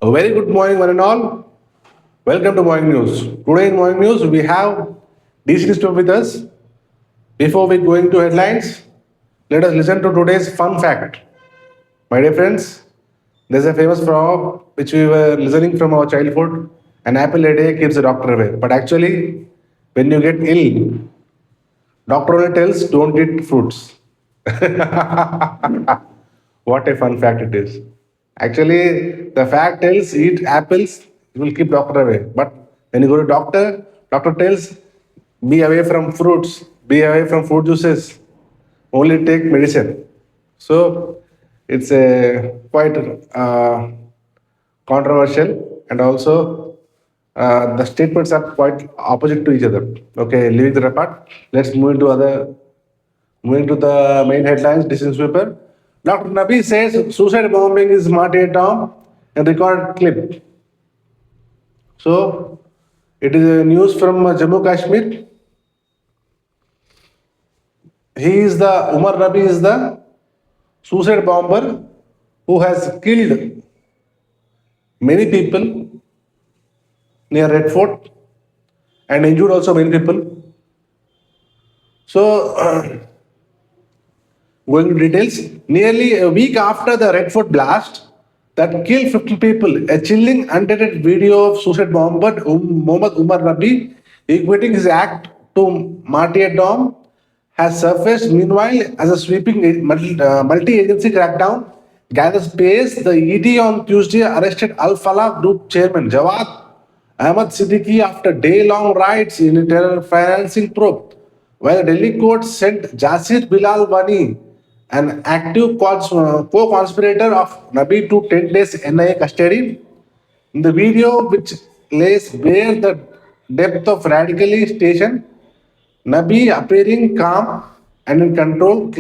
A very good morning, one and all. Welcome to Morning News. Today in Morning News, we have DC System with us. Before we going to headlines, let us listen to today's fun fact. My dear friends, there's a famous proverb which we were listening from our childhood: an apple a day keeps the doctor away. But actually, when you get ill, doctor only tells don't eat fruits. What a fun fact it is. Actually, the fact tells eat apples, it will keep doctor away. But when you go to doctor, doctor tells be away from fruits, be away from fruit juices, only take medicine. So it's a quite controversial, and also the statements are quite opposite to each other. Okay, leaving that apart, let's move into other. Moving to the main headlines, decision paper. Dr. Nabi says suicide bombing is not a term and record clip. So it is a news from Jammu Kashmir. He is the Umar Nabi is the suicide bomber who has killed many people near Red Fort and injured also many people. So going to details, nearly a week after the Red Fort blast that killed 50 people, a chilling, unedited video of suicide bomber Mohammad Umar Rabi equating his act to martyrdom has surfaced. Meanwhile, as a sweeping multi-agency crackdown gathers pace, the ED on Tuesday arrested Al Falah Group chairman Jawad Ahmad Siddiqui after day-long raids in a terror financing probe, while the Delhi court sent Jasir Bilal Wani, an active co-conspirator of Nabi, to 10 days NIA custody. In the video, which lays bare the depth of radicalization, Nabi, appearing calm and in control,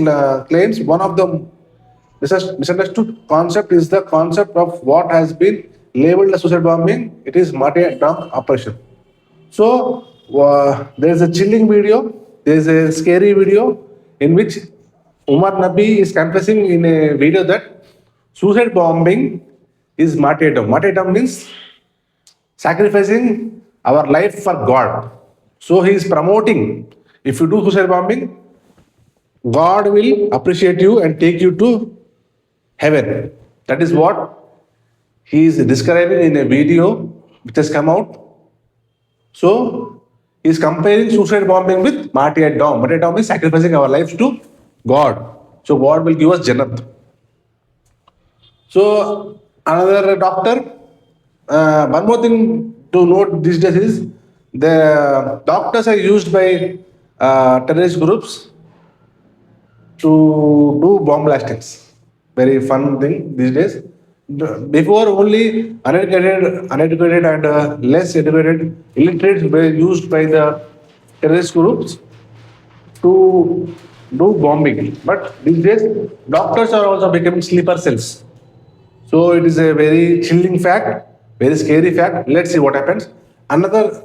claims one of the misunderstood concept is the concept of what has been labeled as suicide bombing. It is martyrdom operation. So there is a chilling video, there is a scary video in which Umar Nabi is confessing in a video that suicide bombing is martyrdom. Martyrdom means sacrificing our life for God. So he is promoting, if you do suicide bombing, God will appreciate you and take you to heaven. That is what he is describing in a video which has come out. So he is comparing suicide bombing with martyrdom. Martyrdom is sacrificing our lives to God. So God will give us Jannat. So another doctor. One more thing to note these days is the doctors are used by terrorist groups to do bomb blastings. Very fun thing these days. Before, only uneducated and less educated illiterates were used by the terrorist groups to do bombing. But these days, doctors are also becoming sleeper cells. So it is a very chilling fact, very scary fact. Let's see what happens. Another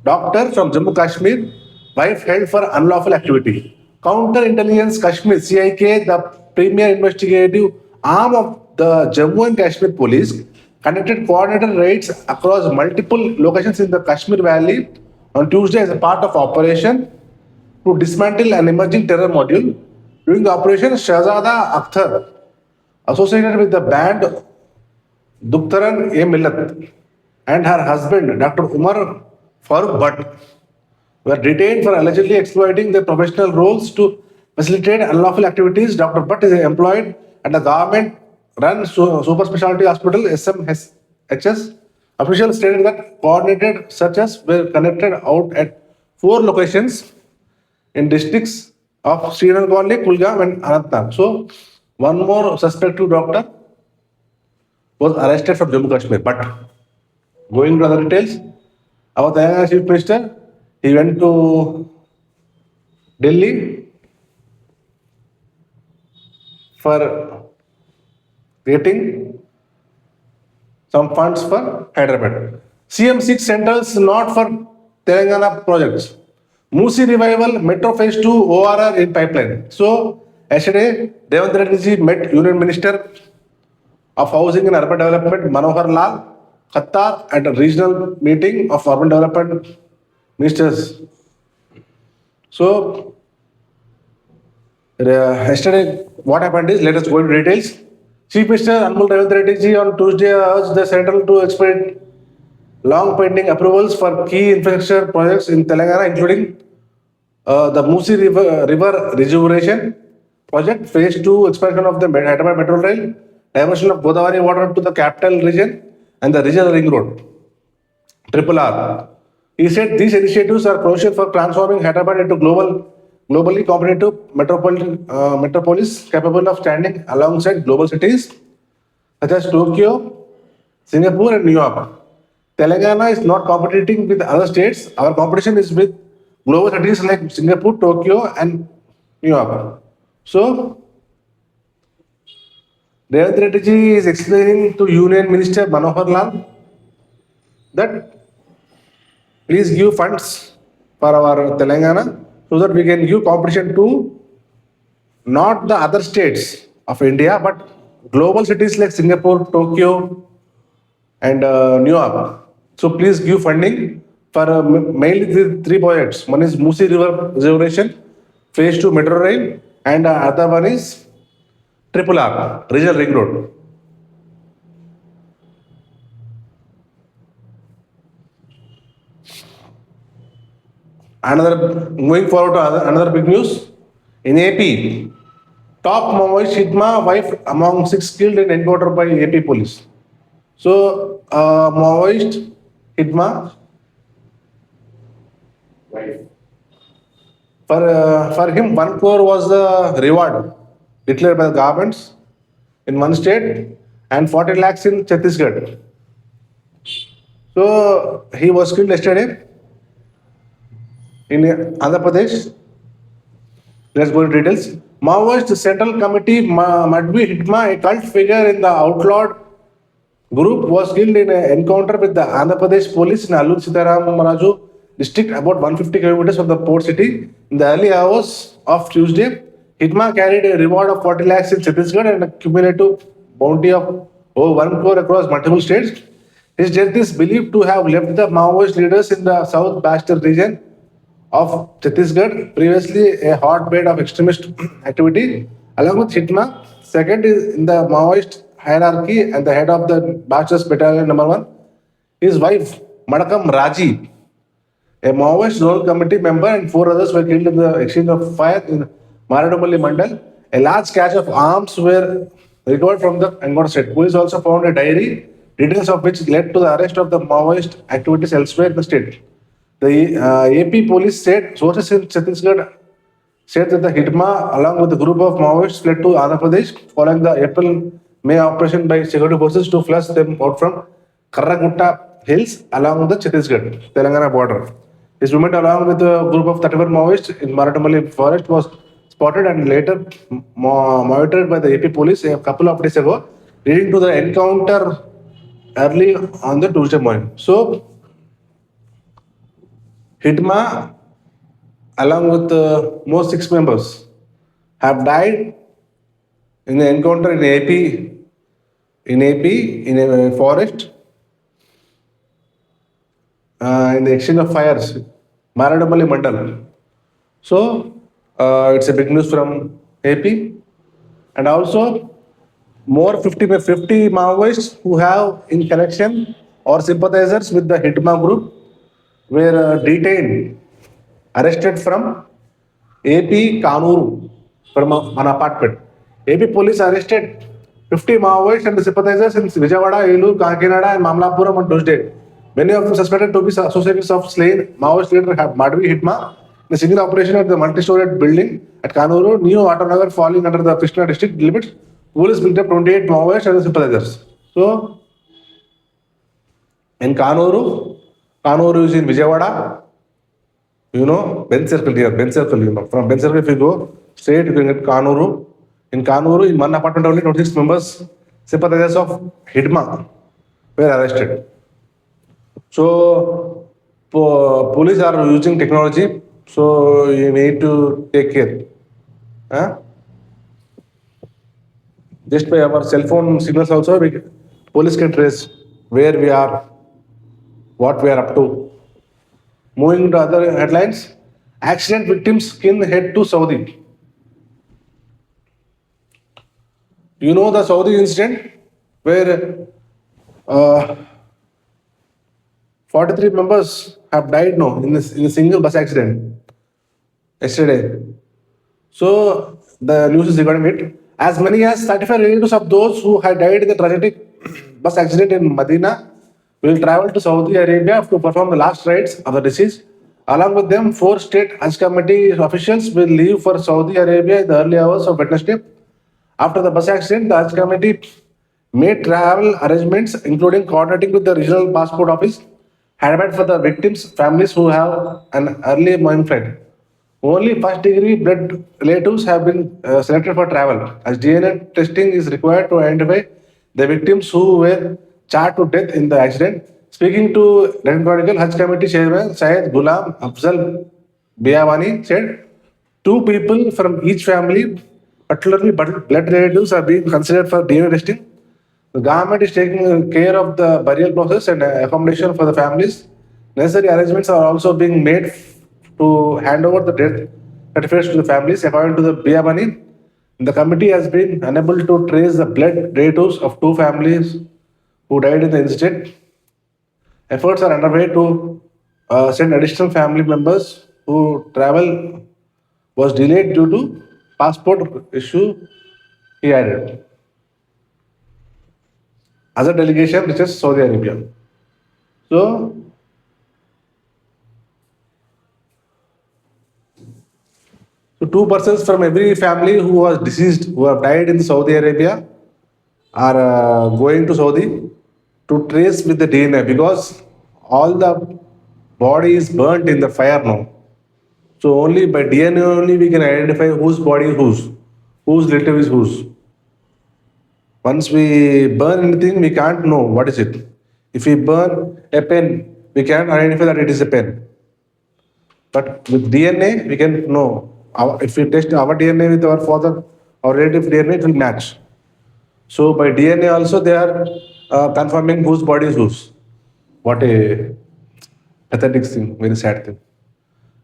doctor from Jammu Kashmir, wife held for unlawful activity. Counterintelligence Kashmir (CIK), the premier investigative arm of the Jammu and Kashmir Police, conducted coordinated raids across multiple locations in the Kashmir Valley on Tuesday as a part of operation to dismantle an emerging terror module. During the operation, Shahzada Akhtar, associated with the band Dukhtaran-e-Millat, and her husband, Dr. Umar Farooq Bhatt, were detained for allegedly exploiting their professional roles to facilitate unlawful activities. Dr. Bhatt is employed at the government-run super specialty hospital SMHS. Officials stated that coordinated searches were conducted out at 4 locations in districts of Srinagar, Kulgam, and Anantnag. So, one more suspected doctor was arrested from Jammu Kashmir. But going to other details, our Telangana Chief Minister, he went to Delhi for getting some funds for Hyderabad. CM seeks centers not for Telangana projects. Musi revival, Metro Phase 2, ORR in pipeline. So, yesterday, Devendra Reddy ji met Union Minister of Housing and Urban Development, Manohar Lal Khattar, at a regional meeting of urban development ministers. So, yesterday, what happened is, let us go into details. Chief Minister Anmol Revant Reddy ji on Tuesday urged the central to expedite long pending approvals for key infrastructure projects in Telangana, including the Musi River Rejuvenation Project, Phase 2 expansion of the Hyderabad Metro Rail, diversion of Godavari water to the capital region, and the regional ring road, Triple R. He said these initiatives are crucial for transforming Hyderabad into globally competitive metropolis capable of standing alongside global cities such as Tokyo, Singapore, and New York. Telangana is not competing with other states. Our competition is with global cities like Singapore, Tokyo, and New York. So, Revant Reddy ji is explaining to Union Minister Manohar Lal that please give funds for our Telangana so that we can give competition to not the other states of India, but global cities like Singapore, Tokyo, and New York. So please give funding for mainly the three projects. One is Musi River Reservation, Phase 2 Metro Rail, and other one is Triple R, Regional Ring Road. Another moving forward to another big news in AP. Top Maoist Hidma wife among 6 killed in encounter by AP police. So Maoist Hidma for him 1 crore was the reward declared by the governments in one state and 40 lakhs in Chhattisgarh. So he was killed yesterday in Andhra Pradesh. Let's go into details. Maoist Central Committee Madhvi Hitma, a cult figure in the outlawed group, was killed in an encounter with the Andhra Pradesh police in Allur Sitaram Raju district, about 150 kilometers from the port city. In the early hours of Tuesday, Hitma carried a reward of 40 lakhs in Chhattisgarh and a cumulative bounty of over 1 crore across multiple states. His death is believed to have left the Maoist leaders in the South Bastar region of Chhattisgarh, previously a hotbed of extremist activity, along with Hitma. Second is in the Maoist hierarchy and the head of the Bachelors Battalion number 1. His wife, Madakam Raji, a Maoist Zonal Committee member, and 4 others were killed in the exchange of fire in Maradumali Mandal. A large cache of arms were recovered from the encounter site. Police also found a diary, details of which led to the arrest of the Maoist activities elsewhere in the state. The AP police said sources in Chhattisgarh said that the Hitma, along with a group of Maoists, fled to Andhra Pradesh following the April-May operation by security forces to flush them out from Karragutta Hills along the Chhattisgarh, Telangana border. His movement, along with a group of 31 Maoists in Maradumali forest, was spotted and later monitored by the AP police a couple of days ago, leading to the encounter early on the Tuesday morning. So, Hitma, along with most 6 members, have died in the encounter in AP, in a forest, in the exchange of fires, Maradumali Mandal. So, it's a big news from AP. And also, more 50 Maoists who have in connection or sympathizers with the Hitma group were detained, arrested from AP Kanuru, from an apartment. AP police arrested 50 Maoists and sympathizers in Vijayawada, Elur, Kakinada, and Mamlapuram on Tuesday. Many of them suspected to be associates of slain Maoist leader Madhvi Hitma in a single operation at the multi-storied building at Kanuru, New Atanagar, falling under the Krishna district limits. Police picked up 28 Maoists and sympathizers. So, in Kanuru is in Vijayawada. You know, Ben Circle here, Ben Circle, you know. From Ben Circle, if you go straight, you can get Kanuru. In Kanuru, in one apartment only, 26 members, sympathizers of Hitma, were arrested. So, police are using technology, so you need to take care. Huh? Just by our cell phone signals also, police can trace where we are, what we are up to. Moving to other headlines, accident victims can head to Saudi. You know the Saudi incident where uh, 43 members have died now in a single bus accident yesterday. So the news is regarding it. As many as 35 relatives of those who had died in the tragic bus accident in Medina will travel to Saudi Arabia to perform the last rites of the deceased. Along with them, four state Hajj committee officials will leave for Saudi Arabia in the early hours of Wednesday. After the bus accident, the Hajj committee made travel arrangements, including coordinating with the regional passport office, Hyderabad for the victims' families who have an early morning flight. Only first degree blood relatives have been selected for travel, as DNA testing is required to identify the victims who were charged to death in the accident. Speaking to Red Chronicle, Hajj Committee Chairman Syed Ghulam Afzal Biawani said, two people from each family, particularly blood relatives, are being considered for DNA testing. The government is taking care of the burial process and accommodation for the families. Necessary arrangements are also being made to hand over the death certificates to the families. According to the Biabani, the committee has been unable to trace the blood relatives of two families who died in the incident. Efforts are underway to send additional family members who travel was delayed due to passport issue, he added. Other delegation, which is Saudi Arabia. So, two persons from every family who was deceased, who have died in Saudi Arabia, are going to Saudi to trace with the DNA because all the body is burnt in the fire now. So only by DNA only we can identify whose body is whose relative is whose. Once we burn anything, we can't know what is it. If we burn a pen, we can identify that it is a pen. But with DNA, we can know. If we test our DNA with our father, our relative DNA, it will match. So by DNA also, they are confirming whose body is whose. What a pathetic thing, very sad thing.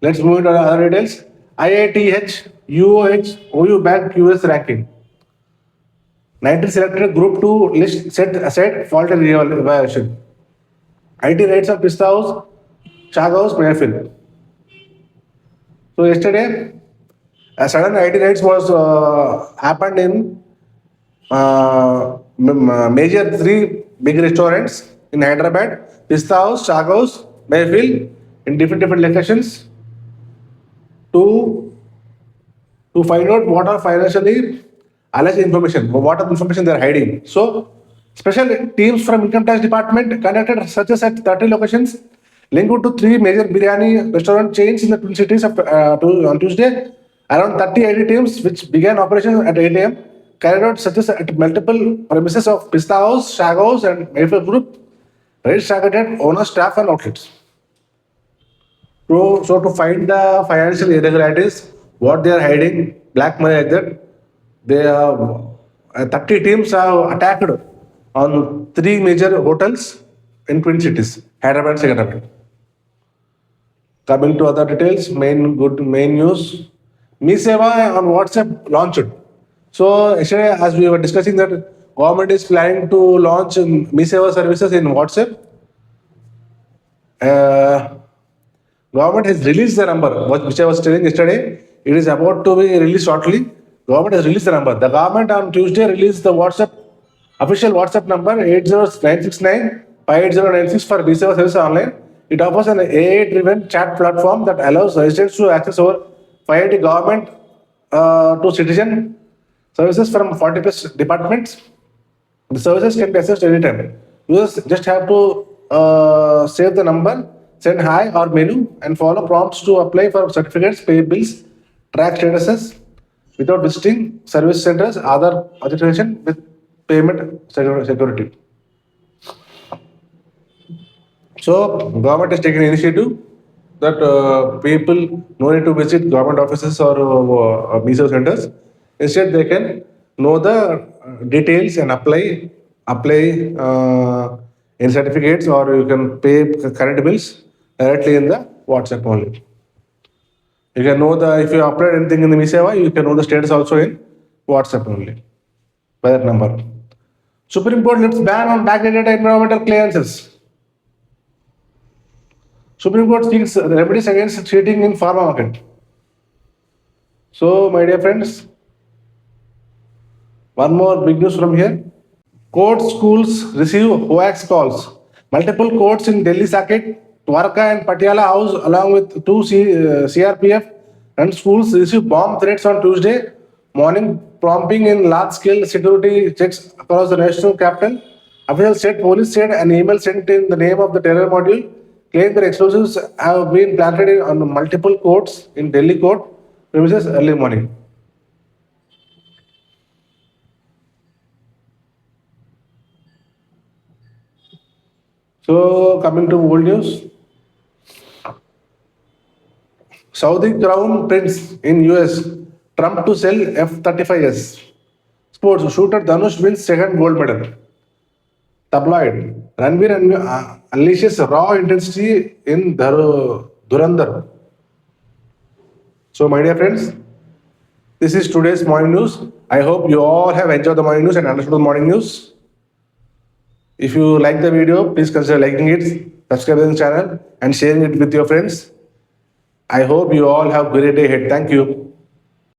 Let's move into other details. IITH, UOH, OU Bank US ranking. 19 selected Group 2 list set aside fault and evaluation. IT rates of Pista House, Shag House, Mayfield. So yesterday, a sudden IT raids was happened in major three big restaurants in Hyderabad: Pista House, Shag House, Mayfield, in different locations to find out what are financially alleged information, what are the information they are hiding. So, special teams from Income Tax Department conducted searches at 30 locations linked to three major biryani restaurant chains in the Twin Cities on Tuesday. Around 30 IT teams, which began operations at 8 a.m., carried out searches at multiple premises of Pista House, Shag House, and Mayfield Group. Raids targeted owners, staff, and outlets. So to find the financial irregularities, what they are hiding, black money like that, they have 30 teams have attacked on three major hotels in Twin Cities, Hyderabad and Secretariat. Coming to other details, main news. Mi Seva on WhatsApp launched. So yesterday, as we were discussing that government is planning to launch Mi Seva services in WhatsApp. Government has released the number, which I was telling yesterday. It is about to be released shortly. Government has released the number. The government on Tuesday released the official WhatsApp number 80969 58096 for Mi Seva service online. It offers an AI-driven chat platform that allows residents to access over 580 government to citizen services from 40 plus departments. The services can be accessed anytime. Users just have to save the number, send hi or menu, and follow prompts to apply for certificates, pay bills, track statuses without visiting service centers, other authorization with payment security. So, government is taking initiative that people no need to visit government offices or Mi Seva centers. Instead, they can know the details and apply in certificates, or you can pay current bills directly in the WhatsApp only. You can know the if you upload anything in the MiSeva, you can know the status also in WhatsApp only by that number. Supreme Court lifts ban on backdated environmental clearances. Supreme Court seeks remedies against cheating in pharma market. So, my dear friends, one more big news from here. Court schools receive hoax calls. Multiple courts in Delhi Circuit, Dwarka and Patiala House, along with two CRPF and schools receive bomb threats on Tuesday morning, prompting in large-scale security checks across the national capital. Officials said police said an email sent in the name of the terror module claimed that explosives have been planted on multiple courts in Delhi court premises early morning. So, coming to old news, Saudi Crown Prince in US, Trump to sell F-35s. Sports, shooter Dhanush wins second gold medal. Tabloid, Ranveer unleashes raw intensity in Dhurandhar. So, my dear friends, this is today's morning news. I hope you all have enjoyed the morning news and understood the morning news. If you like the video, please consider liking it, subscribing to the channel, and sharing it with your friends. I hope you all have a great day ahead. Thank you.